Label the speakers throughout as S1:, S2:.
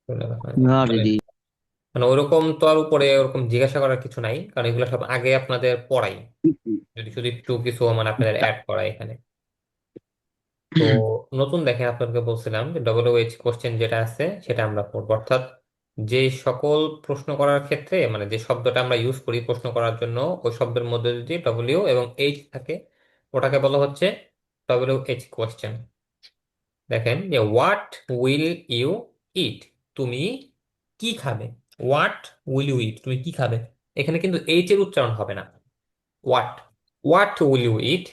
S1: না
S2: মানে
S1: দিদি।
S2: মানে ওরকম তো আর উপরে ওরকম জিজ্ঞাসা করার কিছু নাই, কারণ এগুলো সব আগে আপনাদের পড়াই। যদি শুধু একটু কিছু মানে আপনাদের অ্যাড করা এখানে। তো নতুন দেখেন, আপনাকে বলছিলাম যে ডব্লিউএইচ কোশ্চেন যেটা আছে সেটা আমরা পড়বো, অর্থাৎ যে সকল প্রশ্ন করার ক্ষেত্রে মানে যে শব্দটা আমরা ইউজ করি প্রশ্ন করার জন্য, ওই শব্দের মধ্যে যদি ডব্লিউ এবং এইচ থাকে ওটাকে বলা হচ্ছে ডব্লিউএইচ কোশ্চেন। দেখেন যে হোয়াট উইল ইউ ইট, তুমি কি খাবে। হোয়াট উইল ইউ ইট, তুমি কি খাবে। এখানে কিন্তু এইচ এর উচ্চারণ হবে না। What, what will you eat,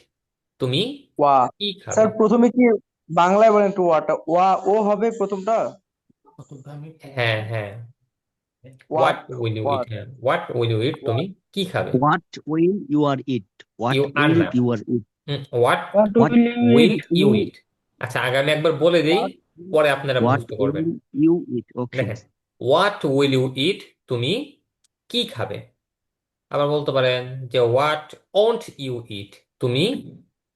S2: তুমি
S3: ওয়া।
S2: কি খাবে।
S3: স্যার প্রথমে কি বাংলায় বলেন একটু? ওয়াটা ওয়া ও হবে প্রথমটা?
S2: হ্যাঁ হ্যাঁ, what
S3: what.
S2: Will you eat,
S3: what.
S2: হ্যাঁ হোয়াট উইল ইউ ইট, তুমি
S3: ওয়াট।
S2: কি খাবে।
S1: হোয়াট উইল ইউ আর ইট? হোয়াট
S2: ইউ আর
S1: উইল
S2: না,
S1: ইউ আর eat?
S2: What
S3: what
S1: what
S3: will you
S2: will
S3: eat?
S2: You eat. আচ্ছা আগে আমি একবার বলে দিই,
S3: হোয়াট।
S2: পরে আপনারা
S1: হোয়াট
S2: মুখস্থ
S1: উইল
S2: করবেন।
S1: ইউ ইট? ওকে।
S2: দেখেন, হোয়াট উইল ইউ ইট, তুমি কি খাবে। আবার বলতে পারেন যে হোয়াট ওন্ট ইউ ইট, তুমি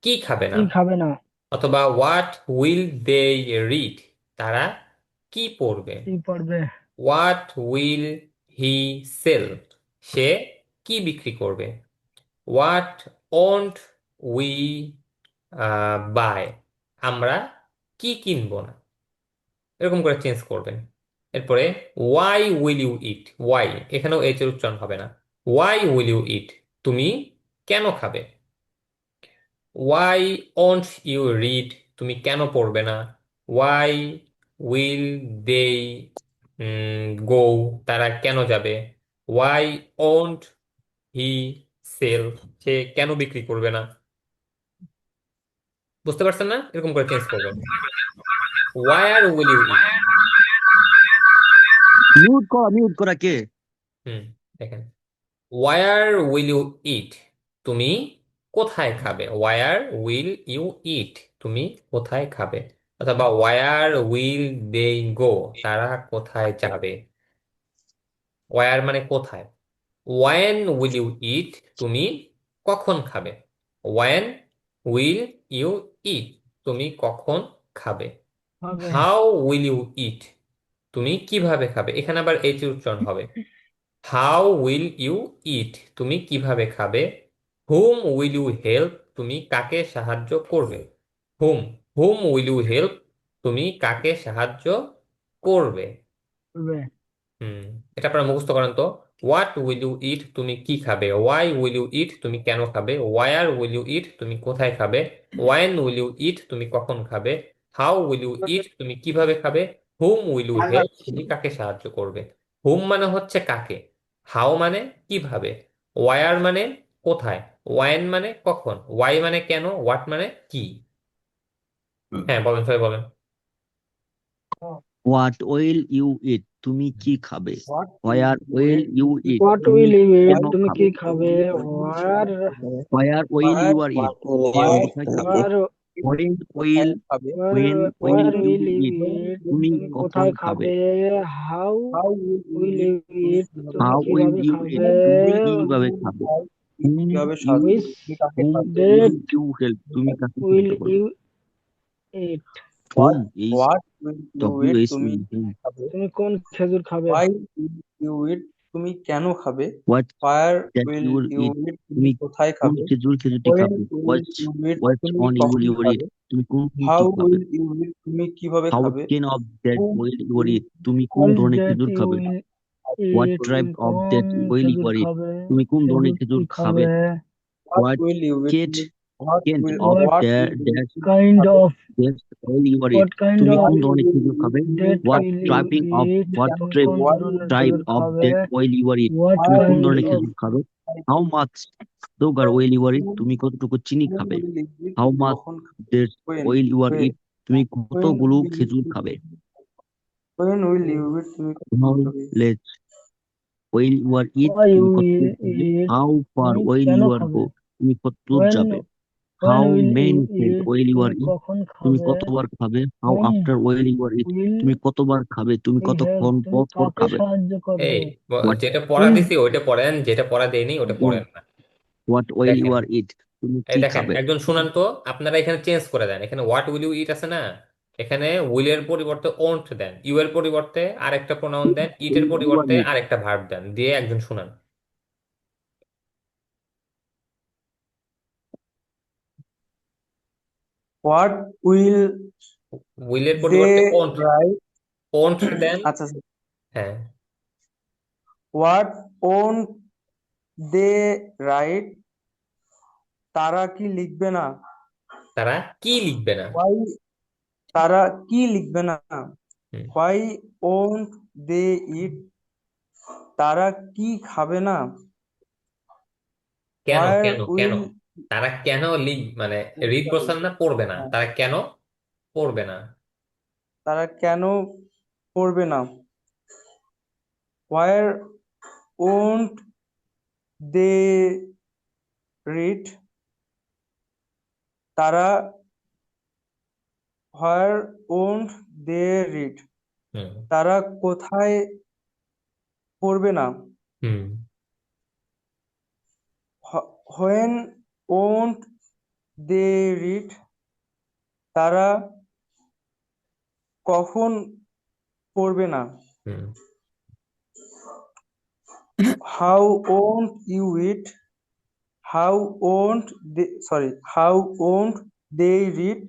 S2: কি খাবে না।
S3: কি খাবে না?
S2: অথবা হোয়াট উইল দে রিড, তারা কি পড়বে।
S3: কি পড়বে?
S2: হোয়াট উইল হি সেল, সে কি বিক্রি করবে। হোয়াট ওন্ট উই বাই, আমরা কি কিনবো না। এরকম করে চেঞ্জ করবেন। এরপরে why will you eat, why এখানেও এইচ এর উচ্চারণ হবে না। ওয়াই উইল ইউ ইট, তুমি কেন খাবে। ওয়াই ওন্ট ইউ রিড, তুমি কেন পড়বে না। ওয়াই উইল দে গো, তারা কেন যাবে। ওয়াই ওন্ট হি সেল, সে কেন বিক্রি করবে না। বুঝতে পারছেন না, এরকম করে চেঞ্জ করবেন। Where will you eat.
S1: Mute করা কে?
S2: হুম, দেখেন, ওয়ার উইল ইউ ইট, তুমি কোথায় খাবে। ওয়ার উইল ইউ ইট, তুমি কোথায় খাবে। অথবা ওয়ার উইল দে গো, তারা কোথায় যাবে। ওয়ার মানে কোথায়। ওয়েন উইল ইউ ইট, তুমি কখন খাবে। ওয়েন উইল ইউ ইট, তুমি কখন খাবে।
S3: হবে।
S2: হাউ উইল ইউ ইট, তুমি কিভাবে খাবে। এখানে আবার এইচ এর উচ্চারণ হবে। হাউ উইল ইউ ইট, তুমি কিভাবে খাবে। হুম উইল ইউ হেল্প, তুমি কাকে সাহায্য করবে। হুম, হুম উইল ইউ হেল্প, তুমি কাকে সাহায্য করবে।
S3: হবে।
S2: হুম, এটা আপনারা মুখস্থ করেন তো। হোয়াট উইল ইউ ইট, তুমি কি খাবে। ওয়াই উইল ইউ ইট, তুমি কেন খাবে। ওয়ার উইল ইউ ইট, তুমি কোথায় খাবে। ওয়েন উইল ইউ ইট, তুমি কখন খাবে। হাউ উইল ইউ ইট, তুমি কিভাবে খাবে। হুম উইল ইউ হেল্প, তুমি কাকে সাহায্য করবে। হুম মানে হচ্ছে কাকে, হাউ মানে কিভাবে, ওয়ার মানে কোথায়, ওয়েন মানে কখন, ওয়াই মানে কেন, হোয়াট মানে কি। হ্যাঁ বলেন, সবাই বলেন।
S1: What will you eat? তুমি কি খাবে।
S3: What
S1: where will you eat?
S3: What
S1: তুমি
S3: উইল ইউ ইট,
S1: কেন
S3: তুমি কি
S1: খাবে।
S3: খাবে। ওয়ার।
S1: হোয়ার উইল ইউ আর ইট? তুমি
S3: ওয়ার।
S1: কোথায় খাবে।
S3: Where.
S1: When will will
S3: where
S1: you
S3: will you
S1: eat?
S3: Eat,
S1: তুমি
S3: তুমি
S1: কখন
S3: কোথায়
S1: খাবে।
S3: খাবে। হাউ উইল ইউ ইট, তুমি
S1: হাউ উইল
S3: কিভাবে
S1: ইউ ইট?
S3: খাবে।
S1: তুমি কিভাবে খাবে। Hmm you
S3: which
S1: hmm will
S3: date
S1: you help, তুমি কাকে
S3: উইল
S1: সাহায্য করবে।
S3: You eat,
S1: hmm H
S4: what will you
S1: W
S4: eat,
S1: S
S4: তুমি
S1: হুম।
S4: খাবে।
S3: তুমি কোন খেজুর খাবে।
S4: হোয়াই উইল ইউ ইট, তুমি কেন খাবে।
S1: What
S4: fire
S1: that
S4: will
S1: you will
S4: you
S1: eat?
S4: Eat, তুমি
S1: তুমি
S4: কোথায়
S1: কোন
S4: খাবে।
S1: খেজুরটি
S4: হোয়েন
S1: খাবে।
S4: Will
S1: what
S4: you eat,
S1: what
S4: তুমি
S1: অন ইউ
S4: কখন
S1: ইউর ইট?
S4: খাবে।
S1: তুমি কোন
S4: হাউ
S1: ফুলটি খাবে।
S4: উইল ইউ ইট, তুমি কিভাবে
S1: হাউ
S4: খাবে।
S1: কেন of that
S4: Whom
S1: will you
S4: will
S1: eat? তুমি কোন
S3: হুইচ
S1: ধরনের
S3: ডেট
S1: খেজুর
S3: ইউ
S1: খাবে।
S3: উইল
S1: হোয়াট
S3: ইট,
S1: ট্রাইব
S3: তুমি
S1: অফ
S3: কোন
S1: দ্যাট ওয়েল
S3: খেজুর
S1: ইউর ইট?
S3: খাবে।
S1: তুমি কোন ধরনের
S3: খেজুরটি
S1: খেজুর খাবে।
S3: খাবে।
S4: what
S1: what
S4: will you eat,
S1: কেট
S4: তুমি what
S1: কেন্ট
S4: will
S1: অফ
S3: what
S4: what will you
S1: that
S4: eat, তুমি
S3: কাইন্ড
S4: খাবে।
S3: Of
S1: that will you eat?
S3: What kind
S1: তুমি
S3: অফ
S1: কোন
S4: What
S1: ধরনের
S4: will
S1: খেজুর
S4: you eat,
S1: খাবে।
S4: তুমি
S3: date
S1: what
S4: what
S3: will you
S4: will
S1: typing of
S3: eat,
S1: what
S3: তুমি
S1: ট্রাইব
S3: কোন
S4: why will
S3: ধরনের
S1: ট্রাইব
S3: খেজুর
S1: অফ
S3: খাবে।
S1: That will you eat?
S3: What
S1: তুমি
S4: how
S1: কোন
S3: কাইন্ড
S1: ধরনের
S4: will
S3: অফ
S1: খেজুর খাবে।
S4: I
S1: হাউ
S4: eat,
S1: মাছ sugar will you eat?
S4: whom
S1: তুমি কতটুকু চিনি
S4: whom
S1: খাবে।
S4: will you eat,
S1: হাউ
S4: তুমি
S1: মাছ
S4: কখন খাবে।
S1: Date
S4: when
S1: will you
S4: when
S1: eat? তুমি
S4: when
S1: কতগুলো
S4: will you
S1: খেজুর
S4: eat,
S1: খাবে।
S4: when will you eat, তুমি কখন
S1: হাউ
S4: খাবে।
S1: Late will you eat?
S3: Why
S1: তুমি কত
S3: উইল
S1: দূর যাবে।
S3: ইট,
S1: হাউ ফার
S3: তুমি
S1: ওয়েল
S3: কেন
S1: ইউর
S3: খাবে।
S1: গো? তুমি কত দূর
S3: হোয়েন
S1: যাবে।
S3: When
S1: how
S3: will you
S1: many time
S3: eat,
S1: will you
S3: তুমি
S1: ইট?
S3: কখন
S1: তুমি
S3: খাবে।
S1: কতবার খাবে। How
S3: hmm
S1: after will you eat?
S3: Will
S1: তুমি কতবার খাবে। তুমি
S3: উই হেল্প,
S1: কতক্ষণ
S3: তুমি
S1: পর পর
S3: কাকে
S1: খাবে।
S3: সাহায্য
S2: এই
S3: করবে।
S1: হোয়াট
S2: যেটা পড়া
S3: হুইচ
S2: দিছি ওইটা পড়েন, যেটা পড়া দেয়নি ওটা পড়েন না।
S1: হোয়াট ওয়েল
S2: দেখেন,
S1: ইউর ইট? তুমি
S2: এই
S1: কি
S2: দেখেন
S1: খাবে।
S2: একজন শুনান তো, আপনারা এখানে চেঞ্জ করে দেন, এখানে হোয়াট উইল ইউ ইট আছে না, এখানে উইলের পরিবর্তে ওন্ট দেন, ইউ এর পরিবর্তে আরেকটা প্রোনাউন দেন, ইটের পরিবর্তে আরেকটা ভার্ব দেন, দিয়ে একজন শুনান।
S4: হোয়াট উইল
S2: উইলের
S4: দে
S2: পরিবর্তে ওন্ট
S4: রাইট
S2: ওন্ট দেন।
S4: আচ্ছা
S2: হ্যাঁ,
S4: হোয়াট ওন দে রাইট, তারা কি লিখবে না?
S2: তারা কি লিখবে না?
S4: হোয়াই, তারা কি লিখবে না?
S2: হুম,
S4: হোয়াই ওন্ট দে ইট, তারা কি খাবে না?
S2: কেন
S4: হোয়ার
S2: কেন কেন
S4: উইল,
S2: তারা কেন মানে রিড করছেন না, পড়বে না, তারা কেন পড়বে না?
S4: তারা কেন পড়বে না? হোয়ার ওন্ট দে রিড, তারা হোয়ার ওন্ট দে রিড,
S2: হুম
S4: তারা কোথায় পড়বে না?
S2: Hmm
S4: when won't they read, তারা কখন পড়বে না?
S2: Hmm
S4: how won't you eat, how won't they, sorry, how won't they read,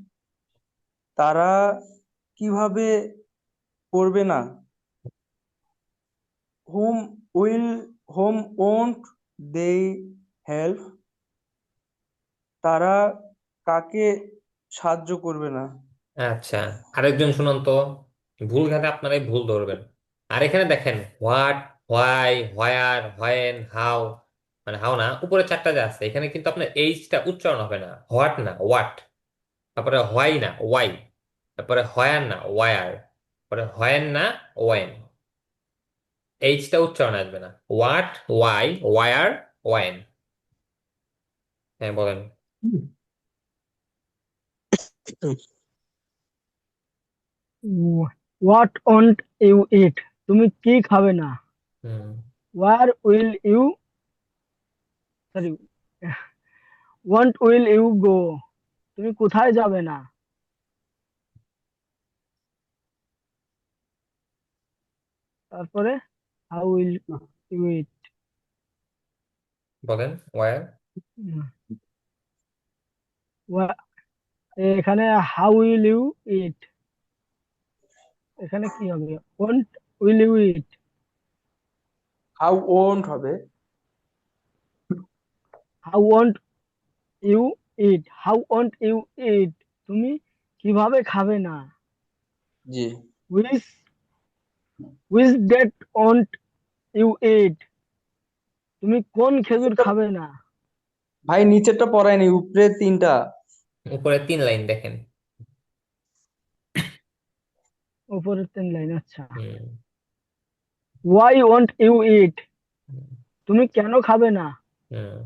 S4: তারা কিভাবে পড়বে না? Hmm will, home won't they help, তারা কাকে সাহায্য করবে না?
S2: আচ্ছা, আরেকজন শুনুন তো। ভুল ঘাটে আপনারাই ভুল ধরবেন। আর এখানে দেখেন what, why, where, when, how, মানে হাউ না, উপরে চারটা যা আছে এখানে কিন্তু আপনার এইচটা উচ্চারণ হবে না, হোয়াট না হোয়াট, তারপরে হোয়াই না ওয়াই, তারপরে হোয়ার না ওয়ার, তারপরে হোয়েন না ওয়েন, এইচটা উচ্চারণ আসবে না। What, why, where, when. হ্যাঁ বলেন।
S5: হোয়াট ওন্ট ইউ ইট, তুমি কি খাবে না?
S2: Hmm
S5: where will you, sorry, want will you go, তুমি কোথায় যাবে না? তারপরে হাউ উইল ইউ ইট,
S2: বলেন ওয়ার।
S5: এখানে হাউ উইল ইউ ইট, এখানে কি হবে? Want will you eat,
S4: how won't হবে।
S5: How want you eat, how want you eat, তুমি কিভাবে খাবে না?
S4: জি,
S5: which which date want you eat, তুমি কোন খেজুর
S4: নিচেরটা,
S5: খাবে না?
S4: ভাই নিচেরটা পড়ায়নি, উপরে তিনটা।
S2: উপরে 3 লাইন দেখেন।
S5: উপরের 3 লাইন, আচ্ছা।
S2: হুম
S5: ওয়াই ওয়ান্ট ইউ ইট,
S2: হুম
S5: তুমি কেন খাবে না?
S2: হুম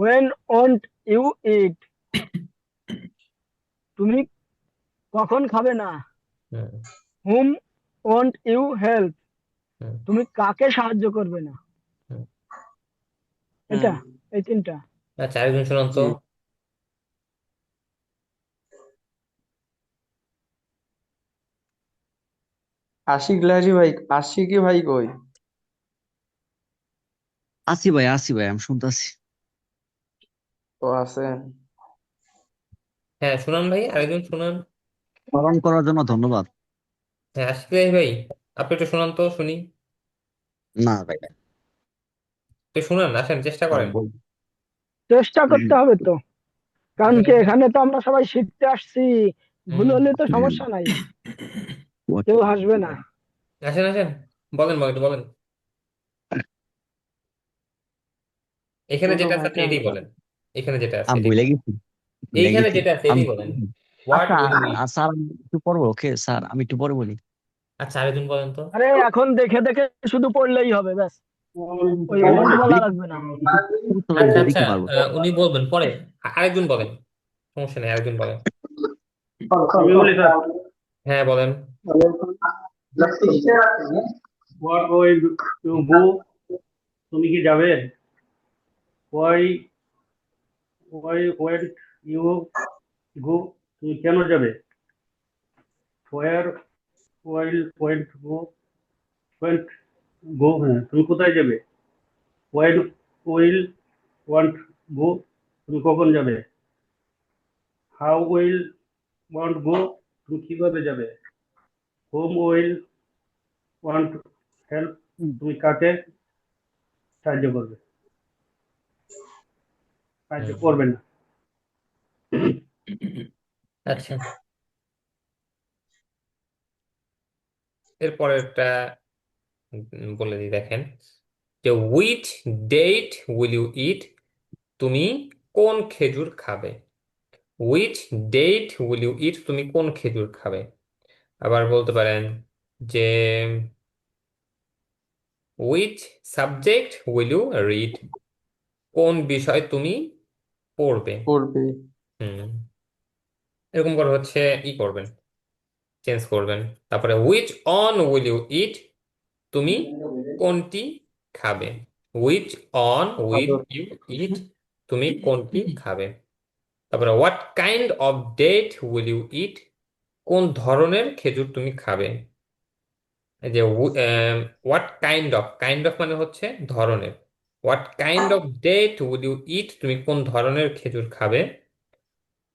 S5: ওয়েন ওয়ান্ট ইউ ইট, তুমি কখন খাবে না?
S2: হুম
S5: হুম ওয়ান্ট ইউ হেল্প,
S2: হুম
S5: তুমি কাকে সাহায্য করবে না?
S2: হুম।
S5: এটা,
S4: হুম,
S5: এই 3টা।
S2: আচ্ছা, আরেকজন শুনুন তো।
S4: জি। আশিক লাহিড়ী ভাই, আশিকি ভাই কই?
S1: আসি ভাই আমি শুনতেছি।
S4: ও আছেন।
S2: হ্যাঁ শুনান ভাই, আরেকজন শুনান।
S1: স্মরণ করার জন্য ধন্যবাদ।
S2: হ্যাঁ আশিক ভাই, আপনি একটু শুনান তো শুনি।
S1: না ভাই।
S2: একটু শুনান, আসেন চেষ্টা করেন।
S1: বল।
S5: চেষ্টা করতে হবে তো, কারণ
S2: আসেন
S5: কি
S2: আসেন।
S5: এখানে তো আমরা সবাই শিখতে আসছি, ভুল
S2: হুম
S5: হলে তো সমস্যা নাই, কেউ হাসবে না।
S2: আসেন আসেন, বলেন বলেন একটু বলেন। এখানে
S4: তুমি তো
S2: যেটা আছে আপনি
S4: ভাইটাল।
S2: এটাই বলেন। এখানে যেটা আছে
S1: আমি
S2: এটাই
S1: ভুলে
S2: বলেন।
S1: গেছি, ভুলে
S2: এইখানে
S1: গেছি
S2: যেটা আছে
S1: আমি।
S2: এটাই বলেন। হোয়াট
S1: আচ্ছা
S2: উইল উই।
S1: স্যার আমি একটু পরে, ওকে স্যার আমি একটু পরে বলি।
S2: আচ্ছা, আরেকজন বলেন তো।
S5: আরে এখন দেখে দেখে শুধু পড়লেই হবে, ব্যাস, ওই ওন্ড বলা
S1: দেখি
S5: লাগবে না।
S1: তো
S2: আচ্ছা
S1: লাগবে,
S2: আচ্ছা,
S1: দেখি পারবো।
S2: উনি বলবেন পরে। আরেকজন বলেন, সমস্যা নেই, আরেকজন বলেন।
S6: আমি বলি স্যার,
S2: হ্যাঁ বলেন।
S6: হোয়াট উইল ইউ গো, তুমি কি যাবে? Why why went you go, তুমি কেন যাবে? Where point go point go, হ্যাঁ তুমি কোথায় যাবে? ওয়াইল উইল ওয়ান্ট গো, তুমি কখন যাবে? হাউ উইল ওয়ান্ট গো, তুমি কিভাবে যাবে? হোম উইল ওয়ান্ট হেল্প, তুমি কাকে সাহায্য করবে? সাহায্য
S2: হুম।
S6: করবে না।
S2: আচ্ছা, এরপরেরটা বলে দিই, দেখেন যে which date will you eat, তুমি কোন খেজুর খাবে। Which date will you eat, তুমি কোন খেজুর খাবে। আবার বলতে পারেন যে which subject will you read, কোন বিষয় তুমি পড়বে।
S4: করবে।
S2: হুম, এরকম করে হচ্ছে ই করবেন, চেঞ্জ করবেন। তারপরে which on will you eat, তুমি কোনটি খাবে। Which on will
S4: other.
S2: You eat, তুমি কোনটি খাবে। তারপরে what kind of date will you eat, কোন ধরনের খেজুর তুমি খাবে। এই যে কাইন্ড অফ মানে হচ্ছে ধরনের। What kind of date will you eat, তুমি কোন ধরনের খেজুর খাবে।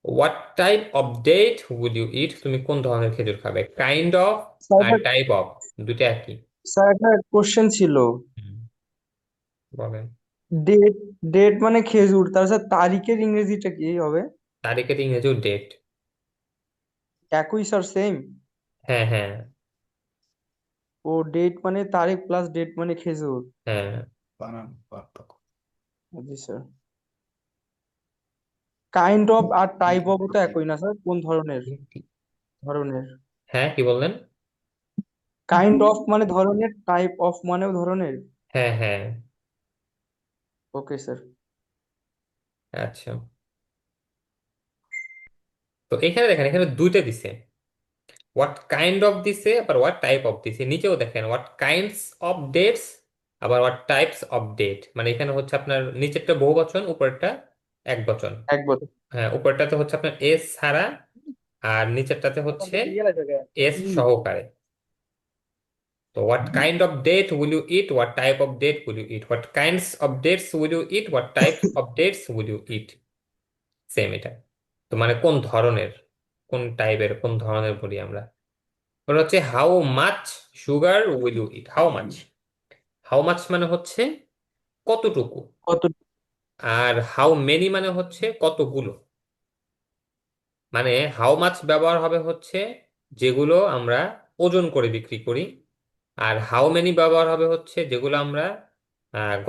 S2: What type of date will you eat, তুমি কোন ধরনের খেজুর খাবে। কাইন্ড অফ
S4: স্যার
S2: আর টাইপ অফ দুটো একই।
S4: স্যার একটা কোশ্চেন ছিল।
S2: হুম, বলেন।
S4: ডেট ডেট মানে খেজুর, তার সাথে তারিখের ইংরেজিটা কি হবে?
S2: তারিখের ইংরেজি ডেট।
S4: একই স্যার, সেম?
S2: হ্যাঁ হ্যাঁ
S4: ও, ডেট মানে তারিখ প্লাস ডেট মানে খেজুর।
S2: হ্যাঁ।
S4: জি স্যার। কাইন্ড অফ আর টাইপ অফ তো একই না স্যার? কোন ধরনের ধরনের
S2: হ্যাঁ, কি বললেন।
S4: কাইন্ড অফ মানে ধরনের, টাইপ অফ মানেও ধরনের।
S2: হ্যাঁ হ্যাঁ।
S4: Okay sir.
S2: আচ্ছা, তো এখানে দেখেন, এখানে দুইটা দিছে। হোয়াট কাইন্ড অফ দিছে, আবার হোয়াট টাইপ অফ দিছে। নিচেও দেখেন হোয়াট কাইন্ডস অফ ডেটস, আবার হোয়াট টাইপস অফ ডেট। মানে এখানে হচ্ছে আপনার নিচেরটা বহুবচন, উপরেরটা এক বচন।
S4: এক বছর।
S2: হ্যাঁ, উপরেরটাতে হচ্ছে আপনার এস ছাড়া, আর নিচেরটাতে হচ্ছে এস সহকারে। তো what kind of date will you eat, what type of date will you eat, what kinds of dates will you eat, what types of dates will you eat. Same এটা। তো মানে কোন ধরনের, কোন টাইপের, কোন ধরনের বলি আমরা। ওটা হচ্ছে how much sugar will you eat. How much, how much মানে হচ্ছে কতটুকু।
S4: কত?
S2: আর হাউ মেনি মানে হচ্ছে কতগুলো। মানে হাউ মাচ ব্যবহার হবে হচ্ছে যেগুলো আমরা ওজন করে বিক্রি করি, আর হাউ মেনি ব্যবহার হবে হচ্ছে যেগুলো আমরা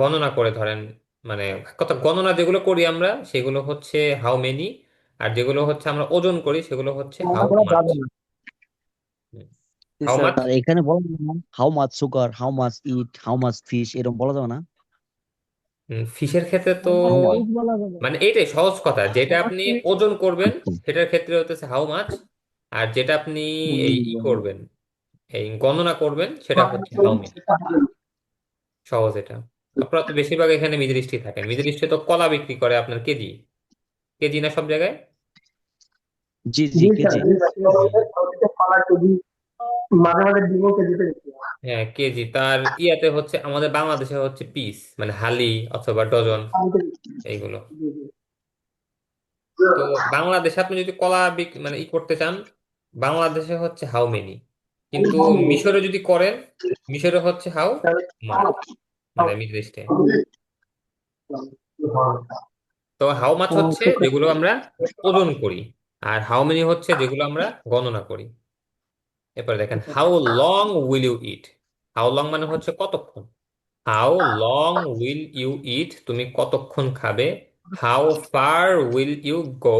S2: গণনা করে ধরেন, মানে কত গণনা যেগুলো করি আমরা সেগুলো হচ্ছে হাউ মেনি, আর যেগুলো হচ্ছে আমরা ওজন করি সেগুলো হচ্ছে হাউ
S4: বলা
S2: মাচ।
S4: যাবে না। জি
S2: হাউ
S4: স্যার।
S2: মাচ।
S1: স্যার এখানে বলা যাবে না how much sugar, how much it, how much fish, এরকম বলা যাবে না?
S2: ফিশের ক্ষেত্রে তো
S1: হাউ মাচ।
S5: সাইজ বলা যাবে।
S2: মানে এইটাই সহজ কথা, যেটা
S5: কত
S2: আপনি
S5: পিস?
S2: ওজন করবেন সেটার ক্ষেত্রে হতেছে হাউ মাচ, আর যেটা আপনি এই ই করবেন, এই গণনা করবেন সেটা হচ্ছে হাউ মেনি। সহজ এটা। আপনারা তো বেশিরভাগ এখানে মিডল ইস্টে থাকেন, মিডল ইস্টে তো কলা বিক্রি করে আপনার কেজি, কেজি না সব জায়গায়।
S1: জি জি
S6: জি স্যার,
S1: কেজি।
S6: জি
S2: হুম।
S6: স্যার, কলা কেজি, মাঝে মাঝে ডিমও কেজিতে বিক্রি হয়।
S2: হ্যাঁ কেজি, তার ইয়াতে হচ্ছে আমাদের বাংলাদেশে হচ্ছে পিস, মানে হালি অথবা ডজন এইগুলো।
S6: জি, জি।
S2: তো বাংলাদেশে আপনি যদি কলা মানে ই করতে চান, বাংলাদেশে হচ্ছে হাউ মেনি, কিন্তু মিশরে যদি করেন, মিশরে হচ্ছে হাউ মাচ, মানে মিডল ইস্টে। তো হাউ মাচ হচ্ছে যেগুলো আমরা ওজন করি, আর হাউ মেনি হচ্ছে যেগুলো আমরা গণনা করি। এরপরে দেখেন how long will you eat. How long মানে হচ্ছে কতক্ষণ। How long will you eat, তুমি কতক্ষণ খাবে। How far will you go,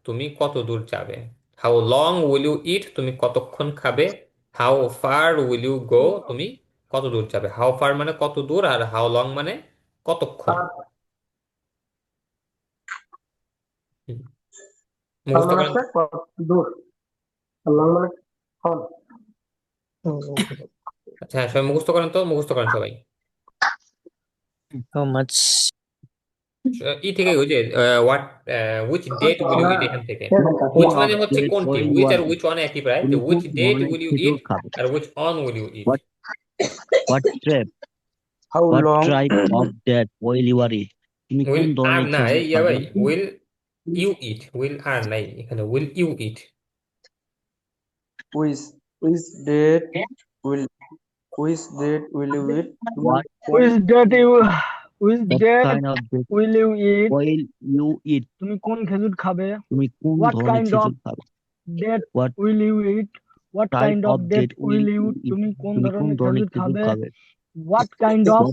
S2: তুমি কত দূর যাবে। How long will you eat, তুমি কতক্ষণ খাবে। How far will you go, তুমি কত দূর যাবে। হাউ ফার মানে কত দূর, আর হাউ লং মানে কতক্ষণ। হুম,
S6: তার
S2: মুখস্থ
S6: মানে
S2: করেন।
S6: হচ্ছে কত দূর, আল্লাহ মানে কখন।
S2: আচ্ছা হ্যাঁ, সবাই মুখস্থ করেন, তো মুখস্থ করেন সবাই।
S7: How much
S2: ই থেকে ওই যে what which date will you eat এখান থেকে উইচ
S1: কোন
S2: মানে হচ্ছে
S1: ডেট
S2: কোনটি,
S1: ওয়েল
S2: উইচ
S1: ওয়ান
S2: আর উইচ অন একই প্রায়, যে
S1: তুমি কোন
S2: উইচ ডেট
S1: ধরনের
S2: উইল ইউ
S1: খেজুর
S2: ইট
S1: খাবে?
S2: আর which on will you eat.
S1: What what tribe
S4: how
S1: what
S4: long
S1: tribe of that well you আর ইট তুমি
S2: উইল
S1: কোন
S2: আর
S1: ধরনের
S2: না,
S1: খেজুর
S2: ইয়া
S1: খাবে?
S2: ভাই, উইল ইউ ইট, উইল আর নাই এখানে, will you eat.
S4: which which date will which date will you eat তুমি
S1: হোয়াট
S4: কোন
S5: which date you which
S1: what
S5: date
S1: kind of date
S5: will you eat
S1: well you eat
S5: তুমি কোন খেজুর খাবে?
S1: তুমি কোন
S5: what
S1: ধরনের
S5: kind of
S1: খেজুর খাবে?
S5: date
S1: what
S5: will you eat what
S1: type
S5: kind
S1: of
S5: of
S1: date
S5: date
S1: will
S5: will
S1: you
S5: you
S1: eat
S5: তুমি কোন
S1: তুমি কোন
S5: ধরনের
S1: ধরনের
S5: খেজুর
S1: খেজুর
S5: খাবে?
S1: খাবে?
S5: what kind of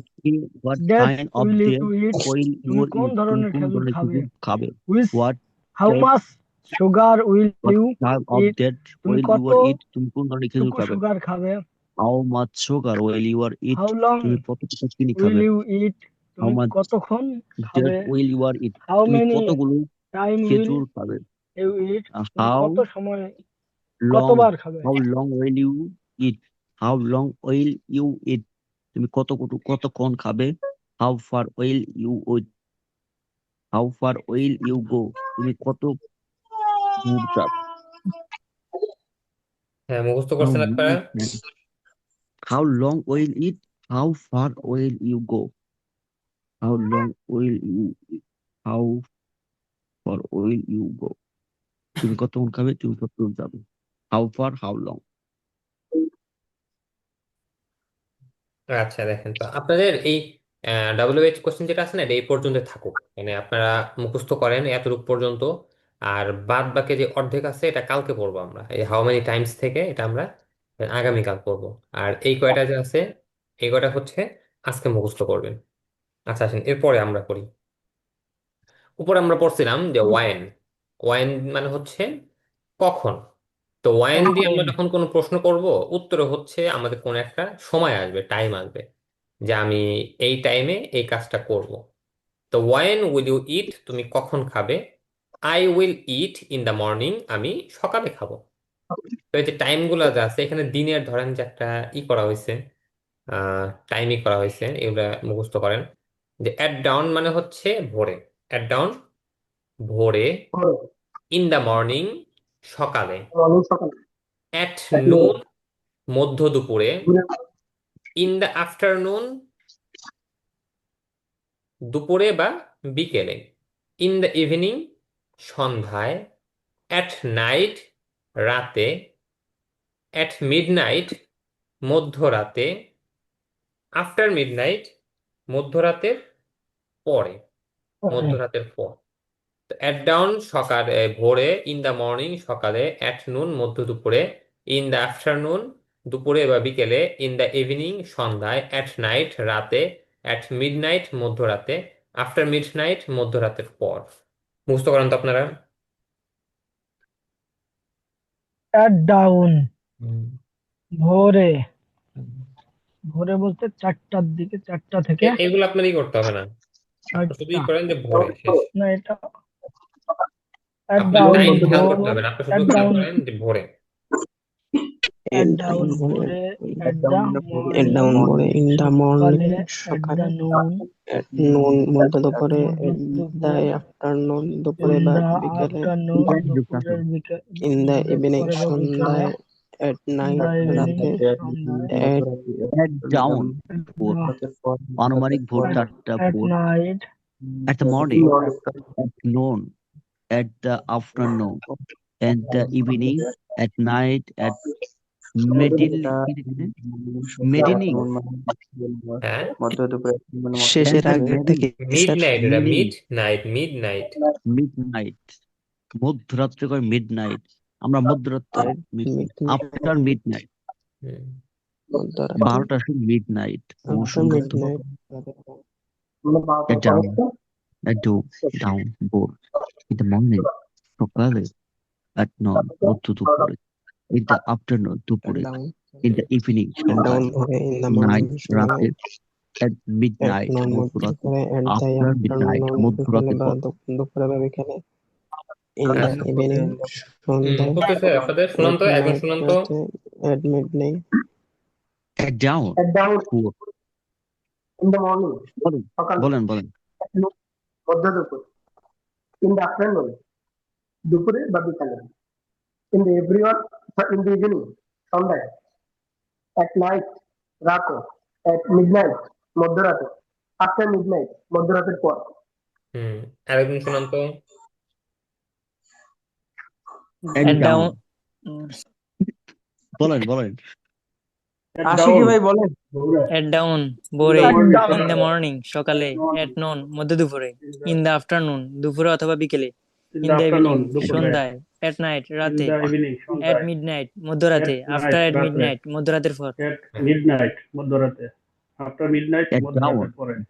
S1: what
S5: date
S1: kind of
S5: will
S1: date
S5: you eat
S1: will
S5: তুমি
S1: ইউর
S5: কোন
S1: ইট তুমি
S5: ধরনের
S1: কোন
S5: খেজুর
S1: ধরনের
S5: খাবে?
S1: খেজুর খাবে?
S5: which
S1: what
S5: how
S1: type
S5: much sugar will
S1: what
S5: you
S1: type of
S5: eat
S1: date
S5: তুমি
S1: ওয়েল ইউর ইট তুমি কোন ধরনের খেজুর
S5: কতটুকু
S1: খাবে?
S5: সুগার খাবে?
S1: How much sugar will you eat
S5: how long
S1: তুমি কতটুকু চিনি
S5: will
S1: খাবে?
S5: you eat
S1: হাউ
S5: তুমি
S1: মাচ
S5: কতক্ষণ
S1: ডেট
S5: খাবে?
S1: ওয়েল ইউর ইট
S5: how
S1: তুমি
S5: many
S1: কতগুলো
S5: time will
S1: খেজুর খাবে?
S5: you eat তুমি
S1: হাউ
S5: কত সময়
S1: লং
S5: কতবার খাবে?
S1: How long well you eat how long well you eat তুমি কতক্ষণ খাবে? How far well you eat how far well you go তুমি কত দূর যাবে?
S2: হ্যাঁ, মুখস্থ
S1: হাউ
S2: করছেন আপনারা?
S1: How long well eat how far well you go how long well you how far well you go তুমি কতক্ষণ খাবে? তুমি কত দূর যাবে? How far how long.
S2: আচ্ছা, দেখেন তো আপনাদের এই WH কোশ্চেন যেটা আছে না, এটা এই পর্যন্ত থাকুক, মানে আপনারা মুখস্থ করেন এতটুকু পর্যন্ত। আর বাদ বাকি যে অর্ধেক আছে এটা কালকে পড়বো আমরা, এই হাউ মেনি টাইমস থেকে এটা আমরা আগামীকাল পড়বো। আর এই কয়টা যে আছে এই কয়টা হচ্ছে আজকে মুখস্থ করবেন। আচ্ছা, আসেন এরপরে আমরা করি। উপরে আমরা পড়ছিলাম যে ওয়াইন, ওয়াইন মানে হচ্ছে কখন। তো ওয়াইন দিয়ে আমরা যখন কোনো প্রশ্ন করব, উত্তরে হচ্ছে আমাদের কোন একটা সময় আসবে, টাইম আসবে, যে আমি এই টাইমে এই কাজটা করব। তো ওয়াইন উইল ইউ ইট তুমি কখন খাবে? I will it in the morning আমি সকালে খাবো। তো এই যে টাইম গুলো যা আছে এখানে দিনের ধরেন যে একটা ই করা হয়েছে, টাইমিং করা হয়েছে, এগুলা মুখস্থ করেন। যে অ্যাট ডাউন মানে হচ্ছে ভোরে, অ্যাট ডাউন ভোরে, ইন দ্য মর্নিং সকালে,
S6: অনেক সকাল
S2: অ্যাট নুন মধ্য দুপুরে, ইন দ্য আফটারনুন দুপুরে বা বিকেলে, ইন দ্য ইভিনিং সন্ধ্যায়, অ্যাট নাইট রাতে, অ্যাট মিডনাইট মধ্যরাতে, আফটার মিডনাইট মধ্যরাতের পরে, মধ্যরাতের পর। অ্যাট ডাউন সকালে ভোরে, ইন দ্য মর্নিং সকালে, অ্যাট নুন মধ্য দুপুরে, ইন দ্য আফটারনুন দুপুরে বা বিকেলে, ইন দ্য ইভিনিং সন্ধ্যায়, অ্যাট নাইট রাতে, অ্যাট মিডনাইট মধ্যরাতে, আফটার মিডনাইট মধ্যরাতের পর। বুঝতে পারেন তো আপনারা?
S5: at down
S2: হুম।
S5: ভোরে, ভোরে বলতে 4টার দিকে, 4টা থেকে
S2: এগুলো আপনারই করতে হবে না, আপনি শুধুই
S5: 8টা।
S2: করেন যে ভোরে, শেষ।
S5: না, এটা at
S2: আপনার
S5: down
S2: টাইম খেয়াল
S5: ভোর,
S2: করতে হবে না, আপনি
S5: at
S2: শুধু খেয়াল
S5: down
S2: করেন যে ভোরে।
S5: at down ভোরে, at the
S3: at down
S5: morning
S3: ভোরে, ইন দা মর্নিং
S5: সকালে, at
S3: সকালে,
S5: the noon
S3: এট নুন মধ্য দুপুরে,
S5: মধ্য
S3: এট দ্য
S5: দুপুরে,
S3: আফটারনুন দুপুরে
S5: in
S3: বা
S5: the
S3: বিকেলে,
S5: afternoon দুপুরের বিকেল,
S3: ইন দ্য ইভিনিং
S5: দুপুরে বা বিকেলে,
S3: সন্ধ্যায়, এট
S5: in
S3: নাইট
S5: the evening
S3: রাতে,
S5: সন্ধ্যায়,
S3: এট
S1: অ্যাট ডাউন ভোর আনুমানিক ভোর
S5: at
S1: 4টা
S5: at
S1: ভোর
S5: night
S1: at the morning at noon at the afternoon at the evening at night at middle middling
S2: হ্যাঁ,
S4: মধ্য দুপুরে মানে
S3: শেষের
S1: at the
S3: আগের থেকে
S2: মিড
S3: স্যার,
S2: নাইট, এটা
S1: middling
S2: মিড নাইট।
S1: midnight মধ্যরাত্রে কয় মিডনাইট আমরা মধ্যরাত্রে আফটার মিডনাইট
S3: মধ্যরাতে,
S1: 12টার সময় মিডনাইট আমার
S3: আফটার
S1: সুন্দর তো
S3: midnight,
S1: at down at down ভোর in the morning সকালে at noon মধ্য দুপুরে in the afternoon দুপুরে
S3: down
S1: in the evening
S3: down
S1: সন্ধ্যায়
S3: ভোরে, ইন দা মর্নিং
S1: night
S3: সকালে,
S1: রাতে at
S3: এট
S1: midnight
S3: নুন মধ্য
S1: মধ্যরাতে
S3: দুপুরে, at the
S1: after midnight
S3: afternoon বিকেলে
S1: মধ্যরাতে
S3: বা
S1: পর
S3: দুপুরে বা বিকেলে, ইন দ্য
S2: আচ্ছা,
S3: ইভিনিং সন্ধ্যায়,
S2: করতেছে আপনাদের, শুনান
S3: এট
S2: তো, একজন
S3: নাইট
S2: শুনান তো।
S3: রাতে, এট মিডনাইট,
S1: at down
S6: ডাউন
S1: ভোর
S6: ইন দ্য মর্নিং
S1: বলেন
S6: সকাল,
S1: বলেন বলেন
S6: মধ্য দুপুর, ইন দ্য আফটারনুন, দুপুরে বা বিকালে, in the everyone, in the evening, সন্ধ্যায়, at night, রাতে, at midnight, মধ্যরাতে, after midnight, মধ্যরাতের পর।
S2: আরেকদিন শুনান তো।
S1: At
S7: At
S1: down.
S7: down,
S1: বলেন বলেন।
S3: আশিকি ভাই বলেন।
S7: at dawn, ভোরে,
S5: At down.
S7: in the morning, সকালে, at noon, মধ্য দুপুরে, in the afternoon, দুপুরে অথবা বিকেলে, in the evening, সন্ধ্যায়, at night, রাতে, at midnight, মধ্যরাতে, after at midnight, মধ্যরাতের পর।
S1: At down,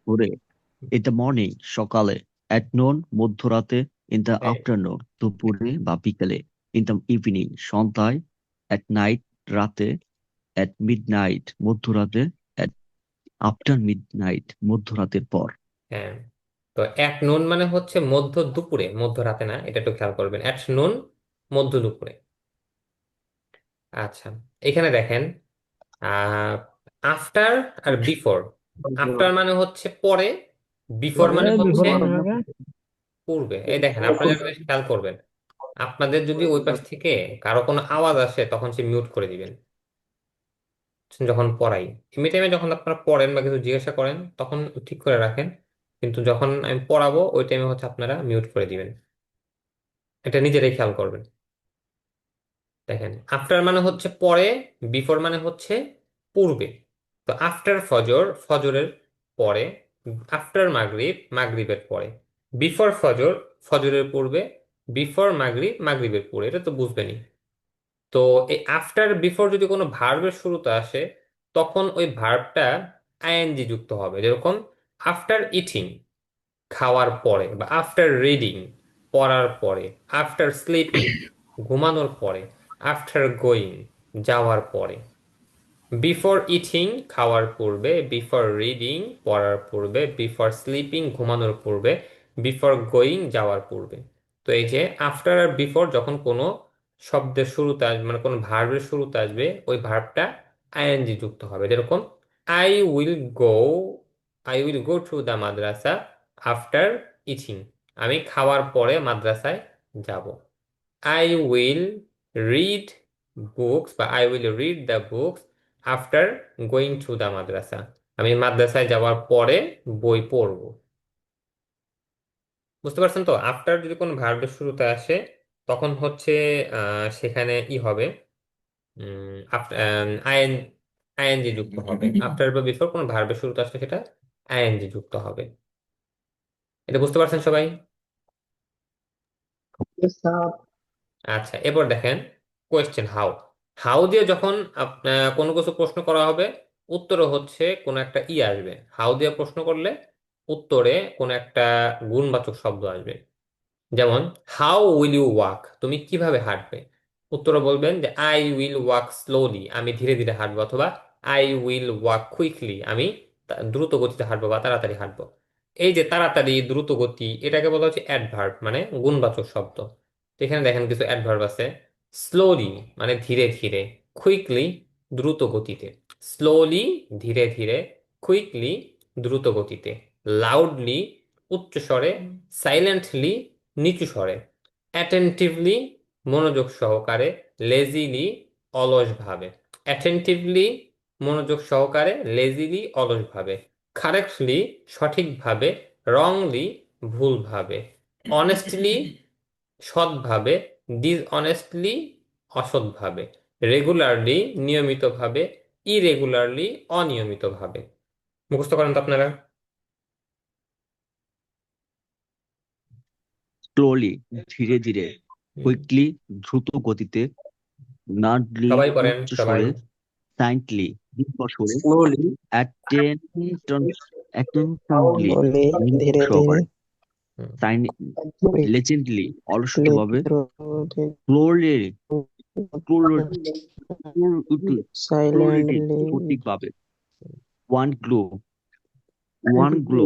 S1: ভোরে। In the morning, সকালে। At noon, মধ্যরাতে। In the
S2: Right.
S1: afternoon, দুপুরে বা বিকেলে। In the evening, সন্ধ্যায়। At night, রাতে। At midnight, মধ্যরাতে। At after midnight, মধ্যরাতের পর।
S2: হ্যাঁ, তো অ্যাট নুন মানে হচ্ছে মধ্য দুপুরে, মধ্য রাতে না, এটা একটু খেয়াল করবেন। অ্যাট নুন মধ্য দুপুরে। আচ্ছা, এখানে দেখেন আফটার আর বিফোর। আফটার মানে হচ্ছে পরে, বিফোর মানে হচ্ছে
S5: Before মানে হবে
S2: পূর্বে। এই দেখেন, আপনারা একটা জিনিস খেয়াল করবেন, আপনাদের যদি ওই পাশ থেকে কারো কোনো আওয়াজ আসে তখন সে মিউট করে দিবেন যখন পড়াই। এমনি টাইমে যখন আপনারা পড়েন বা কিছু জিজ্ঞাসা করেন তখন ঠিক করে রাখেন, কিন্তু যখন আমি পড়াবো ওই টাইমে হচ্ছে আপনারা মিউট করে দিবেন। এটা নিজেরাই খেয়াল করবেন। দেখেন, আফটার মানে হচ্ছে পরে, বিফোর মানে হচ্ছে পূর্বে। তো আফটার ফজর, ফজরের পরে। আফটার মাগরিব, মাগরিবের পরে। বিফোর ফজর, ফজরের পূর্বে। বিফোর মাগরিব, মাগরিবের পরে। এটা তো বুঝবেনই। তো এই আফটার বিফোর যদি কোনো ভার্বের শুরুতে আসে তখন ওই ভার্বটা আইএনজি যুক্ত হবে। যেরকম আফটার ইটিং, খাওয়ার পরে, বা আফটার রিডিং, পড়ার পরে। আফটার স্লিপিং, ঘুমানোর পরে। আফটার গোয়িং, যাওয়ার পরে। বিফোর ইটিং, খাওয়ার পূর্বে। বিফোর রিডিং, পড়ার পূর্বে। বিফোর স্লিপিং, ঘুমানোর পূর্বে। বিফোর গোয়িং, যাওয়ার পূর্বে। তো এই যে আফটার আর বিফোর যখন কোনো শব্দের শুরুতে আসবে, মানে কোনো ভার্বের শুরুতে আসবে, ওই ভার্বটা আইএনজি যুক্ত হবে। যেরকম I will go, I will go to the madrasa after eating. আমি খাওয়ার পরে মাদ্রাসায় যাব। আই উইল রিড বুকস, বা I will read the books after going to the madrasa. আমি মাদ্রাসায় যাওয়ার পরে বই পড়ব। বুঝতে পারছেন তো? আফটার যদি কোনো ভার্বের শুরুতে আসে তখন হচ্ছে সেখানে ই হবে, আইএন আইএনজি যুক্ত হবে। আফটার বা বিফোর কোনো ভার্বের শুরুতে আসলে সেটা আইএনজি যুক্ত হবে। এটা বুঝতে পারছেন সবাই?
S6: Yes, sir.
S2: আচ্ছা, এবার দেখেন কোয়েশ্চেন হাউ। হাউ দিয়ে যখন কোনো কিছু প্রশ্ন করা হবে, উত্তরে হচ্ছে কোনো একটা ই আসবে। হাউ দিয়ে প্রশ্ন করলে উত্তরে কোনো একটা গুণবাচক শব্দ আসবে। যেমন হাউ উইল ইউ ওয়াক, তুমি কিভাবে হাঁটবে? উত্তরে বলবেন যে আই উইল ওয়াক স্লোলি, আমি ধীরে ধীরে হাঁটবো। অথবা আই উইল ওয়াক কুইকলি, আমি দ্রুত গতিতে হাঁটবো বা তাড়াতাড়ি হাঁটবো। এই যে তাড়াতাড়ি, দ্রুত গতি, এটাকে বলা হচ্ছে অ্যাডভার্ব, মানে গুণবাচক শব্দ। তো এখানে দেখেন কিছু অ্যাডভার্ব আছে। স্লোলি মানে ধীরে ধীরে। কুইকলি, দ্রুত গতিতে। স্লোলি, ধীরে ধীরে। কুইকলি, দ্রুত গতিতে। লাউডলি, উচ্চ স্বরে। সাইলেন্টলি, নিচু স্বরে। অ্যাটেন্টিভলি, মনোযোগ সহকারে। লেজিলি, অলসভাবে। অ্যাটেন্টিভলি, মনোযোগ সহকারে। লেজিলি, অলসভাবে। কারেক্টলি, সঠিকভাবে। রংলি, ভুলভাবে। অনেস্টলি, সৎভাবে। ডিসঅনেস্টলি, অসৎভাবে। রেগুলারলি, নিয়মিতভাবে। ইরেগুলারলি, অনিয়মিতভাবে। মুখস্থ করেন তো আপনারা।
S1: স্লোলি, ধীরে ধীরে। কুইকলি, দ্রুত গতিতে। নার্ডলি,
S2: সবাই করেন,
S1: উচ্চ
S2: সবাই।
S1: স্বরে। সাইন্টলি, দীর্ঘ স্বরে।
S3: স্লোলি,
S1: অ্যাটেনশনলি,
S8: বলে
S1: মনোযোগ
S8: ধীরে ধীরে
S1: সহকারে।
S2: হুম।
S1: লেজেন্ডলি, অলসভাবে। স্লোলি, স্লোরিটি,
S8: সাইলেন্টলি
S1: সঠিকভাবে। ওয়ান গ্লো, ওয়ান গ্লো,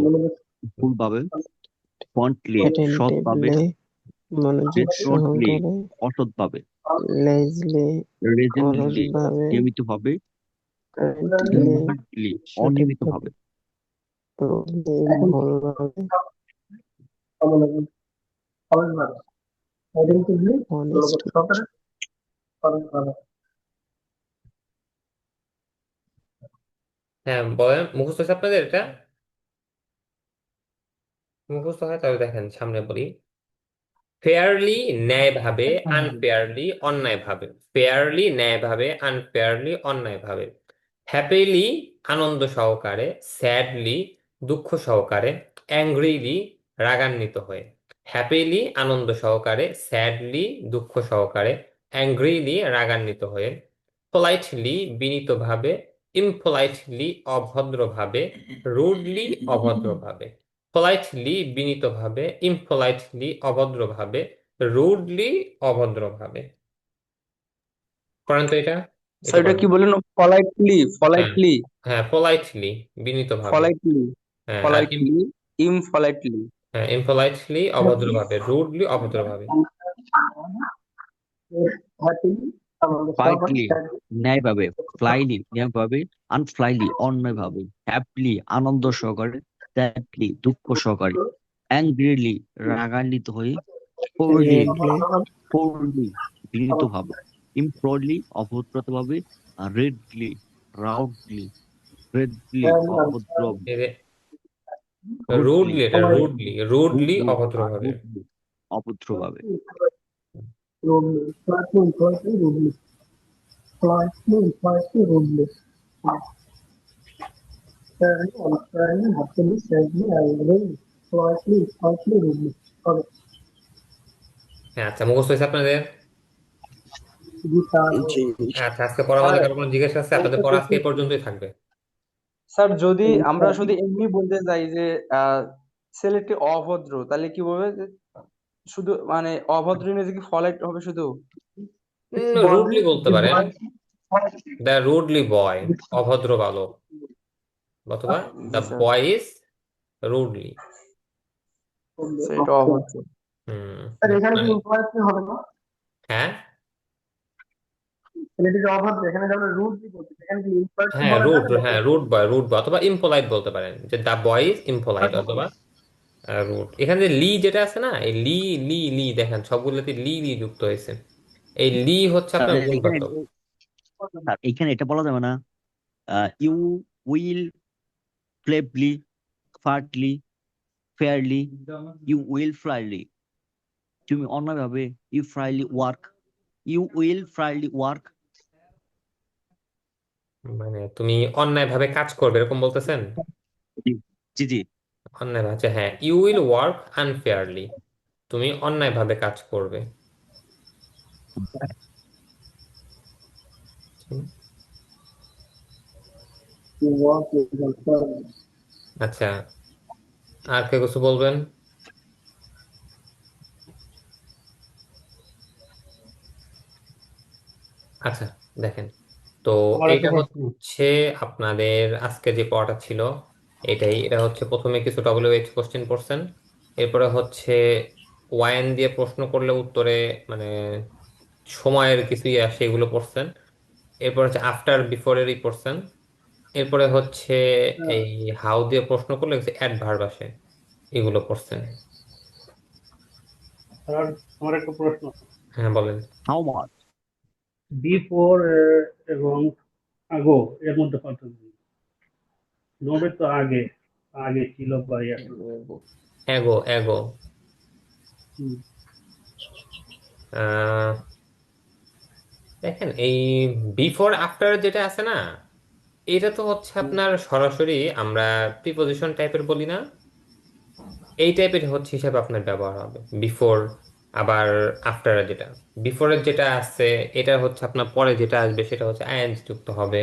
S1: ভুলভাবে। ফন্টলি, সৎভাবে।
S8: অ্যাটেন্টিভলি মনোযোগ
S1: রেস্টুরেন্টলি,
S8: সহকারে
S1: অসৎভাবে।
S8: লেজলি
S1: রেজেন্টলি,
S8: অলসভাবে
S1: নিয়মিতভাবে।
S8: কারেন্টলি
S1: ইনভার্টলি,
S8: সঠিকভাবে
S1: অনিয়মিতভাবে।
S8: রোগলি ভুলভাবে
S6: অমনোযোগ, সহজভাবে, অ্যাটেনটিভলি, মনোযোগ
S8: honestly,
S6: সহকারে, সরলভাবে।
S2: হ্যাঁ বলেন, মুখস্থ আছে আপনাদের এটা? মুখস্থ হয় তাহলে দেখেন সামনে বলি। ফেয়ারলি ন্যায়ভাবে, আনফেয়ারলি অন্যায়ভাবে। ফেয়ারলি ন্যায়ভাবে, আনফেয়ারলি অন্যায়ভাবে। হ্যাপিলি আনন্দ সহকারে, স্যাডলি দুঃখ সহকারে, অ্যাংগ্রিলি রাগান্বিত হয়ে। হ্যাপিলি আনন্দ সহকারে, স্যাডলি দুঃখ সহকারে, অ্যাংগ্রিলি রাগান্বিত হয়ে। পোলাইটলি বিনীতভাবে, ইমপোলাইটলি অভদ্রভাবে, রুডলি অভদ্রভাবে। পোলাইটলি বিনীতভাবে, ইমপোলাইটলি অভদ্রভাবে, রুডলি অভদ্রভাবে। করেন তো এটা,
S4: স্যার
S2: এটা
S4: এটা
S2: করেন।
S4: কি বলেন? পলাইটলি,
S2: হ্যাঁ,
S4: পলাইটলি,
S2: হ্যাঁ পোলাইটলি বিনীতভাবে।
S4: পলাইটলি,
S2: হ্যাঁ আর
S4: পলাইটলি, ইমপলাইটলি।
S2: হ্যাঁ ইমপোলাইটলি অভদ্রভাবে, রুডলি অভদ্রভাবে।
S6: হ্যাপিলি, আনন্দ সহকারে,
S1: ফাইটলি ন্যায়ভাবে, ফ্লাইলি ন্যায়ভাবে, আনফ্লাইলি অন্যায়ভাবে, হ্যাপিলি আনন্দ সহকারে, স্যাডলি দুঃখ সহকারে, অ্যাংগ্রিলি রাগান্বিত হয়ে, পোরলি
S8: sadly,
S1: পোরলি বিনীতভাবে, ইমপ্রলি অভদ্রতাভাবে, রেডলি রাউডলি রেডলি অভদ্র রুডলি
S2: রুডলি, এটা রুডলি, রুডলি
S1: রুডলি
S2: অভদ্রভাবে।
S1: রুডলি অভদ্রভাবে।
S6: rudely, slightly, rudely, rudely, fairly, unfairly, happily, sadly, angrily, slightly, rudely. Okay.
S2: হ্যাঁ আচ্ছা, মুখস্থ হয়েছে আপনাদের?
S6: গীতা,
S1: জি।
S2: আচ্ছা, আজকে পড়া
S4: স্যার
S2: আমাদের কারো কোনো জিজ্ঞাসা আছে? আপনাদের পড়া আজকে এই পর্যন্তই থাকবে।
S4: স্যার যদি আমরা শুধু এমনি বলতে চাই যে ছেলেটি অভদ্র, তাহলে কি বলবে? যে শুধু মানে অভদ্র ইংরেজি কি ফলাইট হবে শুধু?
S2: রুডলি বলতে
S6: the
S2: পারেন,
S6: boy,
S2: দ্য রুডলি বয়, অভদ্র বালক, অথবা the
S4: G sir,
S2: boy is rudely.
S4: Sir এটা অভদ্র।
S2: হুম,
S6: স্যার এখানে কি
S2: মানে
S6: ইনফ্লুয়েন্স হবে না?
S2: হ্যাঁ,
S6: ছেলেটি যে অভদ্র, এখানে যে আমরা রুড বলছি, এখানে কি ইনফ্লুয়েন্স
S2: হ্যাঁ
S6: বলা
S2: রুড,
S6: যাবে না?
S2: হ্যাঁ রুড বয়, রুড বয় অথবা ইমপোলাইট বলতে পারেন, যে দ্য বয় ইজ ইমপোলাইট অথবা রুড। এখানে যে লি যেটা আছে না, এই লি, লি লি দেখেন সবগুলোতে লি লি যুক্ত হয়েছে। এই লি হচ্ছে
S1: স্যার
S2: আপনার মূল
S1: এখানে
S2: বাক্য।
S1: স্যার এখানে এটা বলা যাবে না, ইউ উইল ফ্লেবলি, ফার্টলি, ফেয়ারলি, ইউ উইল ফ্রাইলি। তুমি অন্যভাবে you freely work, you will freely work.
S2: মানে তুমি অন্যায় ভাবে কাজ করবে এরকম বলতেছেন?
S1: জি জি জি।
S2: অন্যায় ভাবে, আচ্ছা হ্যাঁ, ইউ উইল ওয়ার্ক আনফেয়ারলি, তুমি অন্যায় ভাবে কাজ করবে।
S6: You want to confirm.
S2: আচ্ছা, আর কে কিছু বলবেন? আচ্ছা দেখেন, তো
S3: আমার একটা
S2: এইটা
S3: প্রশ্ন।
S2: হচ্ছে আপনাদের আজকে যে পড়াটা ছিল এটাই। এটা হচ্ছে প্রথমে কিছু ডব্লিউএইচ কোশ্চেন পড়ছেন, এরপরে হচ্ছে ওয়াইন দিয়ে প্রশ্ন করলে উত্তরে মানে সময়ের কিছু ইয়ে আসে এগুলো পড়ছেন। এরপর হচ্ছে আফটার বিফোরেরই পড়ছেন। এরপরে হচ্ছে এই হাউ দিয়ে প্রশ্ন করলে হচ্ছে অ্যাডভার্ব আসে, এগুলো পড়ছেন।
S3: আর আমার একটা প্রশ্ন,
S2: হ্যাঁ বলেন।
S1: How much?
S3: বিফোর এবং আগো এর মধ্যে পার্থক্য কি? নবে তো আগে, আগে ছিল বা ইয়া ছিল।
S2: এগো, এগো
S3: হুম,
S2: দেখেন এই বিফোর আফটার যেটা আছে না, এটা তো হচ্ছে আপনার সরাসরি আমরা প্রিপজিশন টাইপের বলি না, এই টাইপের হচ্ছে হিসাবে আপনার ব্যবহার হবে বিফোর। আবার আফটার যেটা, বিফোরের যেটা আছে এটা হচ্ছে আপনার পরে যেটা আসবে সেটা হচ্ছে আইএনজি যুক্ত হবে।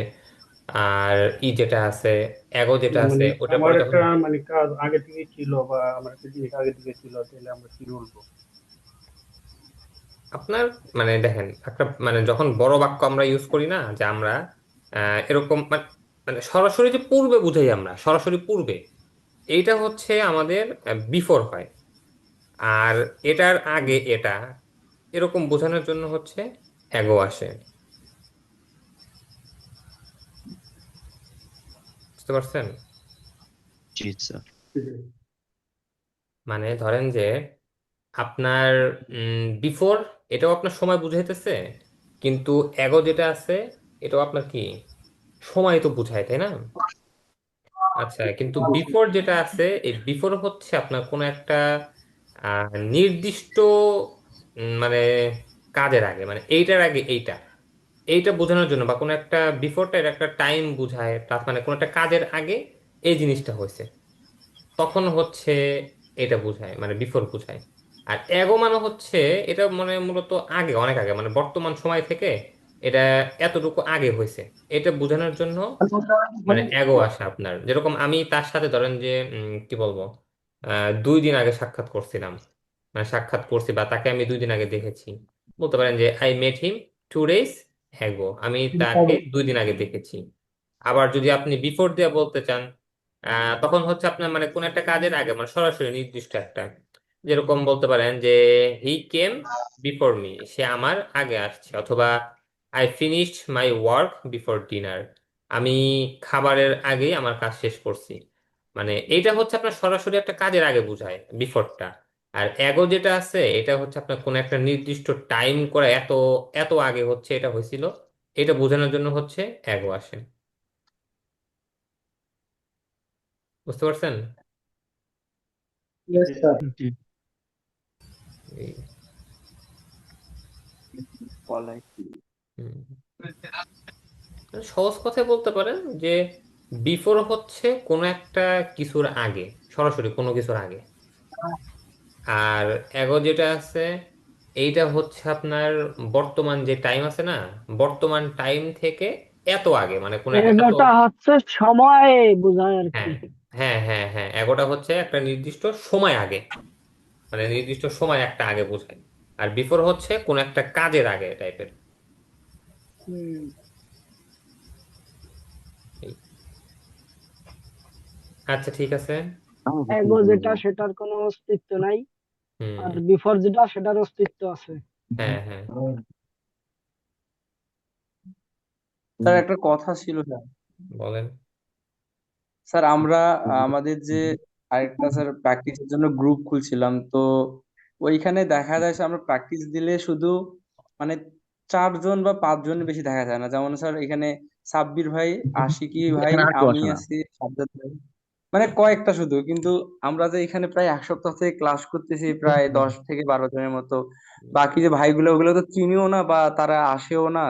S2: আর ই যেটা আছে, এগো যেটা
S3: না
S2: আছে
S3: মানে
S2: ওটার
S3: আমার
S2: পরে যখন
S3: একটা মানে কাজ আগে থেকে ছিল বা আমার একটা জিনিস আগে থেকে ছিল, তাহলে আমরা কি বলবো?
S2: আপনার মানে দেখেন একটা মানে যখন বড় বাক্য আমরা ইউজ করি না, যে আমরা এরকম মানে সরাসরি যে পূর্বে বুঝাই, আমরা সরাসরি পূর্বে, এইটা হচ্ছে আমাদের বিফোর হয়। আর এটার আগে এটা, এরকম বোঝানোর জন্য হচ্ছে অ্যাগো আসে। বুঝতে পারছেন?
S1: জি স্যার।
S2: মানে ধরেন যে আপনার বিফোর এটাও আপনার সময় বুঝাইতেছে, কিন্তু এগো যেটা আছে এটাও আপনার কি সময় তো বুঝায়, তাই না? আচ্ছা, কিন্তু বিফোর যেটা আছে, এই বিফোর হচ্ছে আপনার কোনো একটা নির্দিষ্ট মানে কাজের আগে, মানে এইটার আগে এইটা এইটা বোঝানোর জন্য, বা কোনো একটা বিফোরটা এটা একটা টাইম বোঝায়, তার মানে কোনো একটা কাজের আগে এই জিনিসটা হয়েছে, তখন হচ্ছে এটা বোঝায়, মানে বিফোর বোঝায়। আর এগো মানে হচ্ছে এটা মানে মূলত আগে, অনেক আগে, মানে বর্তমান সময় থেকে এটা এতটুকু আগে হয়েছে, এটা বোঝানোর জন্য মানে এগো আসে আপনার। যেরকম আমি তার সাথে ধরেন যে কি বলবো, 2 দিন আগে সাক্ষাৎ করছিলাম, মানে সাক্ষাৎ করছি বা তাকে আমি 2 দিন আগে দেখেছি, বলতে পারেন যে I met him 2 days ago, আমি তাকে 2 দিন আগে দেখেছি। আবার যদি আপনি বিফোর দিয়ে বলতে চান, তখন হচ্ছে আপনার মানে কোন একটা কাজের আগে, মানে সরাসরি নির্দিষ্ট একটা, যেরকম বলতে পারেন যে হি কেম বিফোর মি, সে আমার আগে আসছে, অথবা I finished my work before dinner, আমি খাবারের আগেই আমার কাজ শেষ করছি। মানে এইটা হচ্ছে আপনার সরাসরি একটা কাজের আগে বোঝায় বিফোরটা। আর এগো যেটা আছে এটা হচ্ছে আপনার কোন একটা নির্দিষ্ট টাইম করে এত এত আগে হচ্ছে এটা হয়েছিল, এটা বোঝানোর জন্য হচ্ছে এগো আসে। বুঝতে পারছেন?
S6: Yes, sir.
S1: জি।
S2: এই, হুম। সহজ কথায় বলতে পারেন যে বিফোর হচ্ছে কোনো একটা কিছুর আগে, সরাসরি কোনো কিছুর আগে। আর এগো যেটা আছে এইটা হচ্ছে আপনার বর্তমান যে টাইম আছে না, বর্তমান টাইম থেকে এত আগে, মানে কোনো এত,
S5: এগারোটা হচ্ছে সময় বোঝায় আর কি।
S2: হ্যাঁ হ্যাঁ হ্যাঁ হ্যাঁ, এগোটা হচ্ছে একটা নির্দিষ্ট সময় আগে, মানে নির্দিষ্ট সময় একটা আগে বোঝায়। আর বিফোর হচ্ছে কোন একটা কাজের আগে টাইপের।
S5: হুম।
S2: আচ্ছা ঠিক আছে।
S5: এগো যেটা সেটার কোনো অস্তিত্ব নাই,
S2: হুম।
S5: আর বিফোর যেটা সেটার অস্তিত্ব আছে।
S2: হ্যাঁ হ্যাঁ,
S4: স্যার একটা কথা ছিল স্যার।
S2: বলেন।
S4: স্যার আমরা আমাদের যে আরেকটা স্যার প্র্যাকটিসের জন্য গ্রুপ খুলছিলাম, তো ওইখানে দেখা যায় যে আমরা প্র্যাকটিস দিলে শুধু মানে 4 জন বা 5 জন বেশি দেখা যায় না। যেমন স্যার এখানে সাব্বির ভাই, আশিকি ভাই,
S1: এখানে আর কেউ
S4: আমি
S1: আসে না।
S4: আছি, সাজ্জাদ ভাই, মানে কয়েকটা শুধু। কিন্তু আমরা যে এখানে প্রায় 1 সপ্তাহ থেকে ক্লাস করতেছি, প্রায় 10 থেকে 12 জনের মতো, বাকি যে ভাইগুলো ওগুলো তো চিনিও না বা তারা আসেও না।